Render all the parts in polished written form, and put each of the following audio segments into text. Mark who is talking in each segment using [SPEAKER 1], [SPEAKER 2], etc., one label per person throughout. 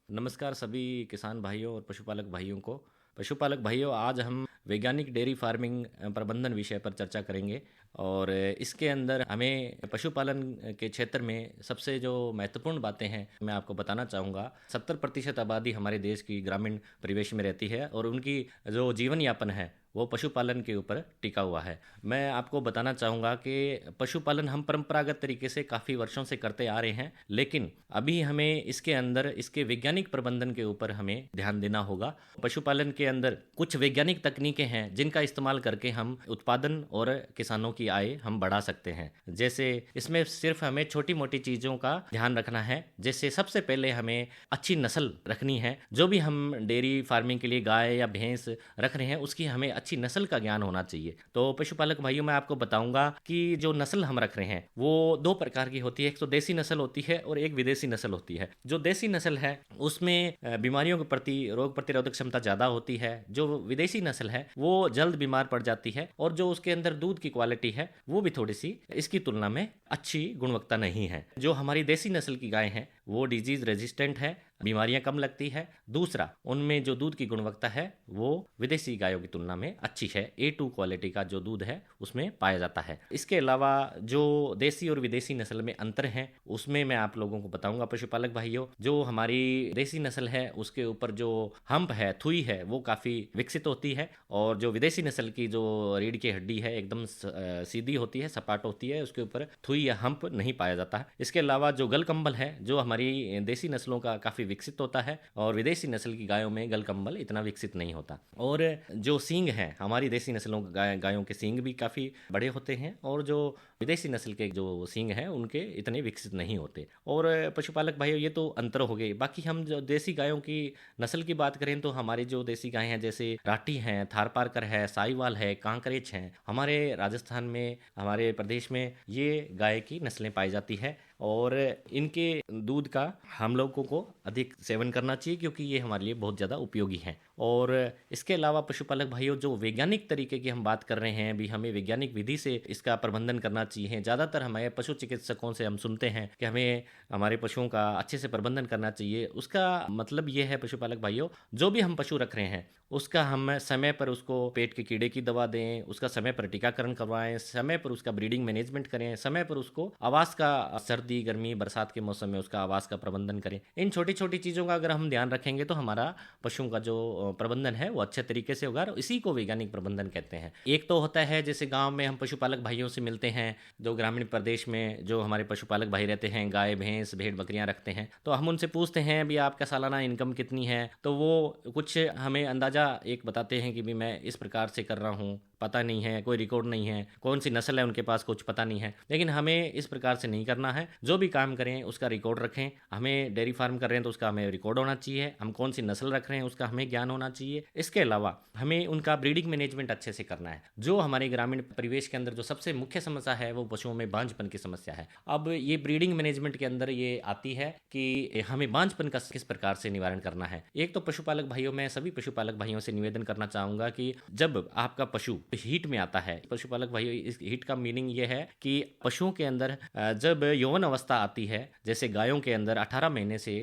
[SPEAKER 1] नमस्कार सभी किसान भाइयों और पशुपालक भाइयों को। पशुपालक भाइयों, आज हम वैज्ञानिक डेयरी फार्मिंग प्रबंधन विषय पर चर्चा करेंगे। और इसके अंदर हमें पशुपालन के क्षेत्र में सबसे जो महत्वपूर्ण बातें हैं मैं आपको बताना चाहूँगा। 70% आबादी हमारे देश की ग्रामीण परिवेश में रहती है और उनकी जो जीवन यापन है वो पशुपालन के ऊपर टिका हुआ है। मैं आपको बताना चाहूँगा कि पशुपालन हम परंपरागत तरीके से काफ़ी वर्षों से करते आ रहे हैं, लेकिन अभी हमें इसके अंदर इसके वैज्ञानिक प्रबंधन के ऊपर हमें ध्यान देना होगा। पशुपालन के अंदर कुछ वैज्ञानिक तकनीकें हैं जिनका इस्तेमाल करके हम उत्पादन और किसानों की आय हम बढ़ा सकते हैं। जैसे इसमें सिर्फ हमें छोटी मोटी चीज़ों का ध्यान रखना है। जैसे सबसे पहले हमें अच्छी नस्ल रखनी है। जो भी हम डेयरी फार्मिंग के लिए गाय या भैंस रख रहे हैं उसकी हमें अच्छी नस्ल का ज्ञान होना चाहिए। तो पशुपालक भाइयों, मैं आपको बताऊंगा कि जो नस्ल हम रख रहे हैं वो दो प्रकार की होती है। एक तो देसी नस्ल होती है और एक विदेशी नस्ल होती है। जो देसी नस्ल है उसमें बीमारियों के प्रति रोग प्रतिरोधक क्षमता ज़्यादा होती है। जो विदेशी नस्ल है वो जल्द बीमार पड़ जाती है और जो उसके अंदर दूध की क्वालिटी है वो भी थोड़ी सी इसकी तुलना में अच्छी गुणवत्ता नहीं है। जो हमारी देसी नस्ल की गाय हैं वो डिजीज रेजिस्टेंट है, बीमारियां कम लगती है। दूसरा, उनमें जो दूध की गुणवत्ता है वो विदेशी गायों की तुलना में अच्छी है। A2 क्वालिटी का जो दूध है उसमें पाया जाता है। इसके अलावा जो देसी और विदेशी नस्ल में अंतर है उसमें मैं आप लोगों को बताऊंगा पशुपालक भाइयों। जो हमारी देसी नस्ल है उसके ऊपर जो हम्प है, थुई है, वो काफ़ी विकसित होती है। और जो विदेशी नस्ल की जो रीढ़ की हड्डी है एकदम सीधी होती है, सपाट होती है, उसके ऊपर थुई या हम्प नहीं पाया जाता है। इसके अलावा जो गलकंबल है जो हमारी देसी नस्लों का काफ़ी विकसित होता है और विदेशी नस्ल की गायों में गलकंबल इतना विकसित नहीं होता। और जो सींग है, हमारी देसी नस्लों गायों के सींग भी काफ़ी बड़े होते हैं और जो विदेशी नस्ल के जो सींग हैं उनके इतने विकसित नहीं होते। और पशुपालक भाइयों, ये तो अंतर हो गए। बाकी हम जो देसी गायों की नस्ल की बात करें तो हमारी जो देसी गाय हैं जैसे राठी हैं, थारपारकर है, साहिवाल है, कांकरेज हैं, हमारे राजस्थान में, हमारे प्रदेश में ये गाय की नस्लें पाई जाती है। और इनके दूध का हम लोगों को अधिक सेवन करना चाहिए क्योंकि ये हमारे लिए बहुत ज़्यादा उपयोगी हैं। और इसके अलावा पशुपालक भाइयों, जो वैज्ञानिक तरीके की हम बात कर रहे हैं, भी हमें वैज्ञानिक विधि से इसका प्रबंधन करना चाहिए। ज़्यादातर हमें पशु चिकित्सकों से हम सुनते हैं कि हमें हमारे पशुओं का अच्छे से प्रबंधन करना चाहिए। उसका मतलब ये है पशुपालक भाइयों, जो भी हम पशु रख रहे हैं उसका हम समय पर उसको पेट के कीड़े की दवा दें, उसका समय पर टीकाकरण करवाएं, समय पर उसका ब्रीडिंग मैनेजमेंट करें, समय पर उसको आवास का, सर्दी गर्मी बरसात के मौसम में उसका आवास का प्रबंधन करें। इन छोटी छोटी चीज़ों का अगर हम ध्यान रखेंगे तो हमारा पशुओं का जो प्रबंधन है वो अच्छे तरीके से होगा और इसी को वैज्ञानिक प्रबंधन कहते हैं। एक तो होता है जैसे गांव में हम पशुपालक भाइयों से मिलते हैं, जो ग्रामीण प्रदेश में जो हमारे पशुपालक भाई रहते हैं, गाय भैंस भेड़ बकरियां रखते हैं, तो हम उनसे पूछते हैं भी आपका सालाना इनकम कितनी है। तो वो कुछ हमें अंदाजा एक बताते हैं कि भी मैं इस प्रकार से कर रहा हूँ, पता नहीं है, कोई रिकॉर्ड नहीं है, कौन सी नस्ल है उनके पास कुछ पता नहीं है। लेकिन हमें इस प्रकार से नहीं करना है। जो भी काम करें उसका रिकॉर्ड रखें। हमें डेयरी फार्म कर रहे हैं तो उसका हमें रिकॉर्ड होना चाहिए। हम कौन सी नस्ल रख रहे हैं उसका हमें ज्ञान होना चाहिए। इसके अलावा हमें उनका ब्रीडिंग मैनेजमेंट अच्छे से करना है। जो हमारे ग्रामीण परिवेश के अंदर जो सबसे मुख्य समस्या है वो पशुओं में बांझपन की समस्या है। अब ये ब्रीडिंग मैनेजमेंट के अंदर ये आती है कि हमें बांझपन का किस प्रकार से निवारण करना है। एक तो पशुपालक भाइयों, मैं सभी पशुपालक भाइयों से निवेदन करना चाहूँगा कि जब आपका पशु हीट में आता है, पशुपालक भाइयों इस हीट का मीनिंग ये है कि पशुओं के अंदर जब यौवन अवस्था आती है, जैसे गायों के अंदर 18 महीने से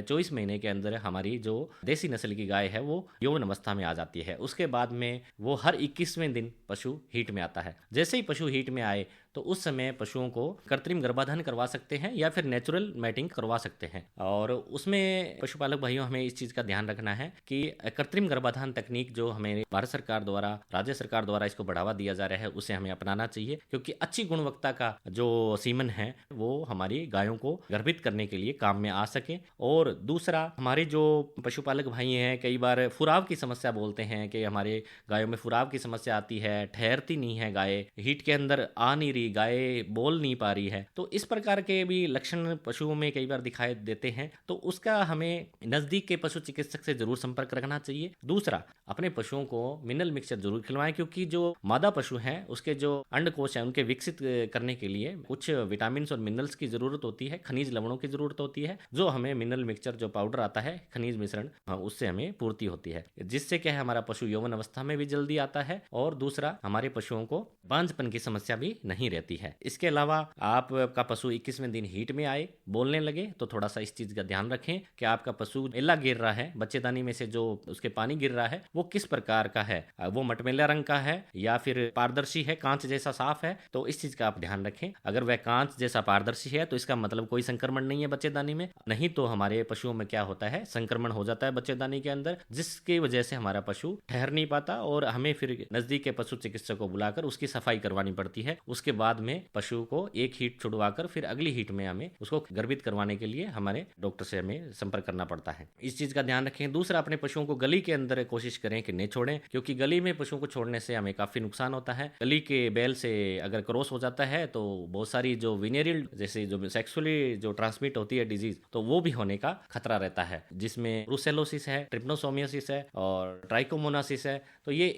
[SPEAKER 1] 24 महीने के अंदर हमारी जो देसी नस्ल की गाय है वो यौवन अवस्था में आ जाती है। उसके बाद में वो हर 21वें दिन पशु हीट में आता है। जैसे ही पशु हीट में आए तो उस समय पशुओं को कृत्रिम गर्भाधान करवा सकते हैं या फिर नेचुरल मैटिंग करवा सकते हैं। और उसमें पशुपालक भाइयों हमें इस चीज़ का ध्यान रखना है कि कृत्रिम गर्भाधान तकनीक जो हमें भारत सरकार द्वारा, राज्य सरकार द्वारा इसको बढ़ावा दिया जा रहा है, उसे हमें अपनाना चाहिए क्योंकि अच्छी गुणवत्ता का जो सीमन है वो हमारी गायों को गर्भित करने के लिए काम में आ सके। और दूसरा, हमारे जो पशुपालक भाई हैं कई बार फुराव की समस्या बोलते हैं कि हमारे गायों में फुराव की समस्या आती है, ठहरती नहीं है गाय, हीट के अंदर आ नहीं रही, गाय बोल नहीं पा रही है। तो इस प्रकार के भी लक्षण पशुओं में कई बार दिखाई देते हैं। तो उसका हमें नज़दीक के पशु चिकित्सक से जरूर संपर्क रखना चाहिए। दूसरा, अपने पशुओं को मिनरल मिक्सचर जरूर खिलवाएं क्योंकि जो मादा पशु हैं उसके जो अंडकोश हैं उनके विकसित करने के लिए कुछ विटामिन और मिनरल्स की जरूरत होती है, खनिज लवणों की जरूरत होती है, जो हमें मिनरल मिक्सचर जो पाउडर आता है, खनिज मिश्रण, उससे हमें पूर्ति होती है। जिससे क्या है, हमारा पशु यौवन अवस्था में भी जल्दी आता है और दूसरा, हमारे पशुओं को बांझपन की समस्या भी नहीं नहीं रहती है। इसके अलावा आपका पशु 21वें दिन हीट में आए, बोलने लगे, तो थोड़ा सा इस चीज़ का ध्यान रखें कि आपका पशु एला गिर रहा है, बच्चेदानी में से जो उसके पानी गिर रहा है वो किस प्रकार का है, वो मटमैला रंग का है या फिर पारदर्शी है, कांच जैसा साफ है, तो इस चीज़ का आप ध्यान रखें। अगर वह कांच जैसा पारदर्शी है तो इसका मतलब कोई संक्रमण नहीं है बच्चेदानी में, नहीं तो हमारे पशुओं में क्या होता है, संक्रमण हो जाता है बच्चेदानी के अंदर, जिसकी वजह से हमारा पशु ठहर नहीं पाता और हमें फिर नजदीक के पशु चिकित्सक को बुलाकर उसकी सफाई करवानी पड़ती है। उसके बाद में पशु को एक हीट छुड़वाकर फिर अगली हीट में हमें उसको गर्भित करवाने के लिए हमारे डॉक्टर से हमें संपर्क करना पड़ता है। इस चीज का ध्यान रखें। दूसरा, अपने पशुओं को गली के अंदर कोशिश करें कि नहीं छोड़ें, क्योंकि गली में पशुओं को छोड़ने से हमें काफी नुकसान होता है। गली के बैल से अगर क्रॉस हो जाता है तो बहुत सारी जो विनेरियल जैसे जो सेक्सुअली जो ट्रांसमिट होती है डिजीज, तो वो भी होने का खतरा रहता है, जिसमें ब्रुसेलोसिस है, ट्रिप्नोसोमियासिस है और ट्राइकोमोनासिस है। तो ये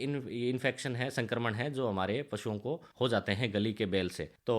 [SPEAKER 1] इन्फेक्शन है, संक्रमण है जो हमारे पशुओं को हो जाते हैं गली के बैल से। तो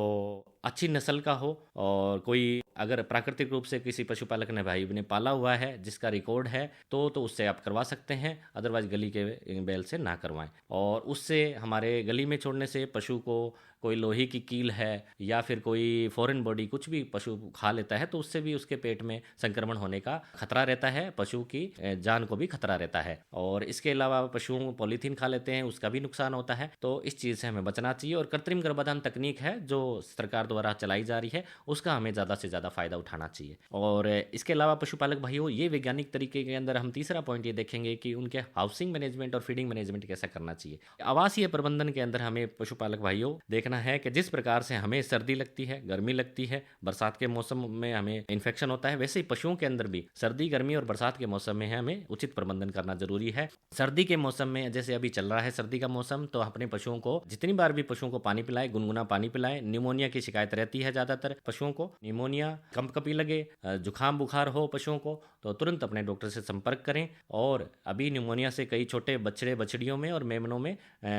[SPEAKER 1] अच्छी नस्ल का हो और कोई अगर प्राकृतिक रूप से किसी पशुपालक ने भाई ने पाला हुआ है जिसका रिकॉर्ड है तो उससे आप करवा सकते हैं, अदरवाइज गली के बैल से ना करवाएं। और उससे हमारे गली में छोड़ने से पशु को कोई लोहे की कील है या फिर कोई फॉरेन बॉडी कुछ भी पशु खा लेता है तो उससे भी उसके पेट में संक्रमण होने का खतरा रहता है, पशु की जान को भी खतरा रहता है। और इसके अलावा पशु पॉलीथीन खा लेते हैं, उसका भी नुकसान होता है। तो इस चीज़ से हमें बचना चाहिए। और कृत्रिम गर्भाधान तकनीक है जो सरकार द्वारा चलाई जा रही है, उसका हमें ज़्यादा से ज़्यादा फायदा उठाना चाहिए। और इसके अलावा पशुपालक भाइयों, ये वैज्ञानिक तरीके के अंदर हम तीसरा पॉइंट ये देखेंगे कि उनके हाउसिंग मैनेजमेंट और फीडिंग मैनेजमेंट कैसा करना चाहिए। आवासीय प्रबंधन के अंदर हमें पशुपालक भाइयों देखना है कि जिस प्रकार से हमें सर्दी लगती है, गर्मी लगती है, बरसात के मौसम में हमें इन्फेक्शन होता है, वैसे ही पशुओं के अंदर भी सर्दी, गर्मी और बरसात के मौसम में हमें उचित प्रबंधन करना जरूरी है। सर्दी के मौसम में जैसे अभी चल रहा है सर्दी का मौसम, तो अपने पशुओं को जितनी बार भी पशुओं को पानी पिलाएं, गुनगुना पानी पिलाएं। निमोनिया की शिकायत रहती है ज्यादातर पशुओं को, निमोनिया, कंपकपी लगे, जुकाम बुखार हो पशुओं को, तो तुरंत अपने डॉक्टर से संपर्क करें। और अभी निमोनिया से कई छोटे बछड़े बछड़ियों में और मेमनों में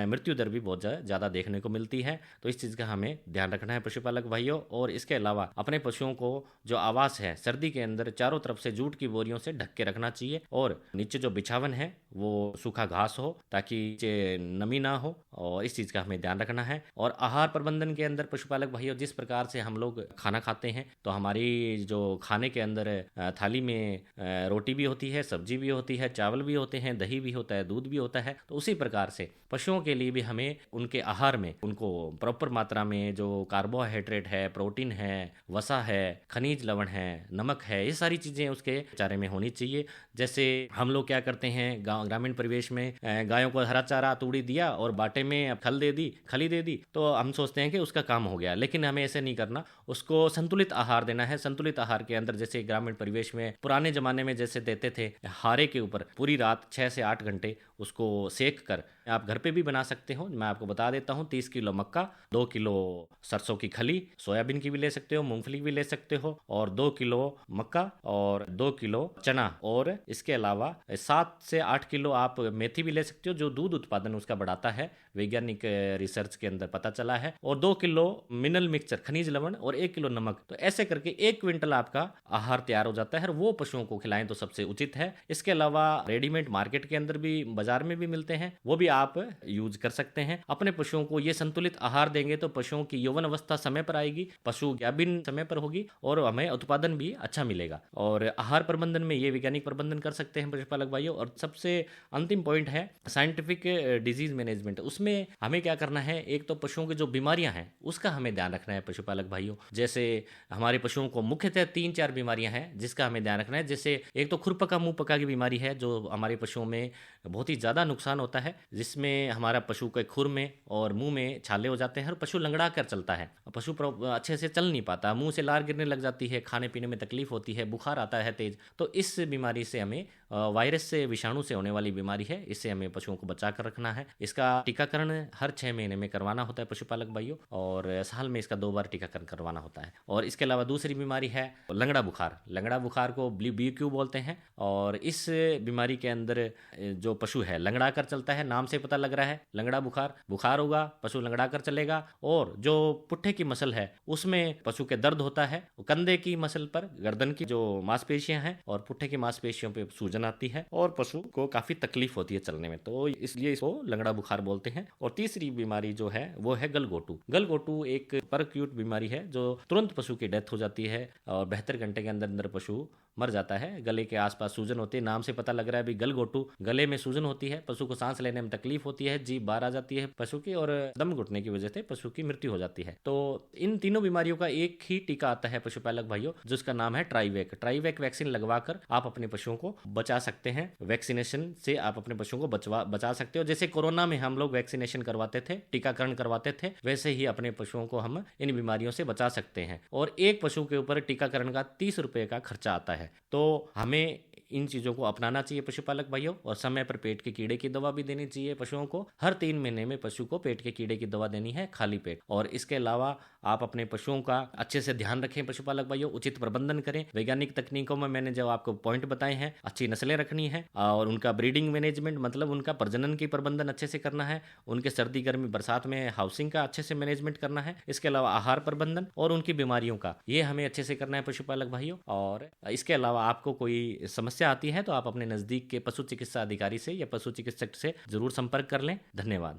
[SPEAKER 1] मृत्यु दर भी बहुत ज़्यादा देखने को मिलती है। तो इस चीज़ का हमें ध्यान रखना है पशुपालक भाइयों। और इसके अलावा अपने पशुओं को जो आवास है सर्दी के अंदर चारों तरफ से जूट की बोरियों से ढक के रखना चाहिए और नीचे जो बिछावन है वो सूखा घास हो ताकि नीचे नमी ना हो, और इस चीज़ का हमें ध्यान रखना है। और आहार प्रबंधन के अंदर पशुपालक भाइयों, जिस प्रकार से हम लोग खाना खाते हैं तो हमारी जो खाने के अंदर थाली में रोटी भी होती है, सब्जी भी होती है, चावल भी होते हैं, दही भी होता है, दूध भी होता है। तो उसी प्रकार से पशुओं के लिए भी हमें उनके आहार में उनको प्रॉपर मात्रा में जो कार्बोहाइड्रेट है, प्रोटीन है, वसा है, खनिज लवण है, नमक है, ये सारी चीज़ें उसके चारे में होनी चाहिए। जैसे हम लोग क्या करते हैं ग्रामीण परिवेश में, गायों को हरा चारा तूड़ी दिया और बाटे में खली दे दी, तो हम सोचते हैं कि उसका काम हो गया, लेकिन हमें ऐसे नहीं करना। उसको संतुलित आहार देना है। संतुलित आहार के अंदर जैसे ग्रामीण परिवेश में पुराने जमाने में जैसे देते थे, हारे के ऊपर पूरी रात 6 से 8 घंटे उसको सेक कर, आप घर पे भी बना सकते हो। मैं आपको बता देता हूँ, 30 किलो मक्का, 2 किलो सरसों की खली, सोयाबीन की भी ले सकते हो, मूंगफली भी ले सकते हो, और 2 किलो मक्का और 2 किलो चना, और इसके अलावा 7 से 8 किलो आप मेथी भी ले सकते हो जो दूध उत्पादन उसका बढ़ाता है, वैज्ञानिक रिसर्च के अंदर पता चला है, और 2 किलो मिनरल मिक्सचर खनिज लवण और 1 किलो नमक। तो ऐसे करके 1 क्विंटल आपका आहार तैयार हो जाता है और वो पशुओं को खिलाएं तो सबसे उचित है। इसके अलावा रेडीमेड मार्केट के अंदर भी, बाजार में भी मिलते हैं, वो भी आप यूज कर सकते हैं। अपने पशुओं को ये संतुलित आहार देंगे तो पशुओं की यौवन अवस्था समय पर आएगी, पशु गाभिन समय पर होगी और हमें उत्पादन भी अच्छा मिलेगा। और आहार प्रबंधन में ये वैज्ञानिक प्रबंधन कर सकते हैं पशुपालक भाइयों। और सबसे अंतिम पॉइंट है साइंटिफिक डिजीज मैनेजमेंट। उसमें हमें क्या करना है, एक तो पशुओं की जो बीमारियां हैं उसका हमें ध्यान रखना है पशुपालक भाइयों। जैसे हमारे पशुओं को मुख्यतः 3-4 बीमारियां हैं जिसका हमें ध्यान रखना है। जैसे एक तो खुरपका मुंह पका की बीमारी है जो हमारे पशुओं में बहुत ही ज़्यादा नुकसान होता है, जिसमें हमारा पशु के खुर में और मुंह में छाले हो जाते हैं और पशु लंगड़ा कर चलता है, पशु अच्छे से चल नहीं पाता, मुंह से लार गिरने लग जाती है, खाने पीने में तकलीफ होती है, बुखार आता है तेज। तो इस बीमारी से हमें, वायरस से, विषाणु से होने वाली बीमारी है, इससे हमें पशुओं को बचा कर रखना है। इसका टीकाकरण हर 6 महीने में करवाना होता है पशुपालक भाइयों, और साल में इसका 2 बार टीकाकरण करवाना होता है। और इसके अलावा दूसरी बीमारी है लंगड़ा बुखार। लंगड़ा बुखार को BQ बोलते हैं, और इस बीमारी के अंदर जो पशु है लंगड़ा कर चलता है, नाम से पता लग रहा है लंगड़ा बुखार होगा, पशु लंगड़ा कर चलेगा। और जो पुट्ठे की मसल है उसमें पशु के दर्द होता है, कंधे की मसल पर, गर्दन की जो मांसपेशियां हैं और पुट्ठे की मांसपेशियों पे सूजन आती है और पशु को काफी तकलीफ होती है चलने में, तो इसलिए इसको लंगड़ा बुखार बोलते हैं। और तीसरी बीमारी जो है वो है गलघोटू। गलघोटू एक परक्यूट बीमारी है जो तुरंत पशु की डेथ हो जाती है और 72 घंटे के अंदर अंदर पशु मर जाता है। गले के आसपास सूजन होती है, नाम से पता लग रहा है भी गलघोटू, गले में सूजन होती है, पशु को सांस लेने में तकलीफ होती है, जीभ बाहर आ जाती है पशु की और दम घुटने की वजह से पशु की मृत्यु हो जाती है। तो इन तीनों बीमारियों का एक ही टीका आता है पशुपालक भाइयों, जिसका नाम है ट्राइवेक। ट्राइवेक वैक्सीन लगवाकर आप अपने पशुओं को बचा सकते हैं। वैक्सीनेशन से आप अपने पशुओं को बचा सकते हो। जैसे कोरोना में हम लोग वैक्सीनेशन करवाते थे, टीकाकरण करवाते थे, वैसे ही अपने पशुओं को हम इन बीमारियों से बचा सकते हैं। और एक पशु के ऊपर टीकाकरण का 30 रुपए का खर्चा आता है। तो हमें इन चीज़ों को अपनाना चाहिए पशुपालक भाइयों, और समय पर पेट के कीड़े की दवा भी देनी चाहिए पशुओं को। हर 3 महीने में पशु को पेट के कीड़े की दवा देनी है खाली पेट। और इसके अलावा आप अपने पशुओं का अच्छे से ध्यान रखें पशुपालक भाइयों, उचित प्रबंधन करें। वैज्ञानिक तकनीकों में मैंने जो आपको पॉइंट बताए हैं, अच्छी नस्लें रखनी है और उनका ब्रीडिंग मैनेजमेंट मतलब उनका प्रजनन की प्रबंधन अच्छे से करना है। उनके सर्दी गर्मी बरसात में हाउसिंग का अच्छे से मैनेजमेंट करना है। इसके अलावा आहार प्रबंधन और उनकी बीमारियों का, ये हमें अच्छे से करना है पशुपालक भाइयों। और इसके अलावा आपको कोई समस्या आती है तो आप अपने नज़दीक के पशु चिकित्सा अधिकारी से या पशु चिकित्सक से जरूर संपर्क कर लें। धन्यवाद।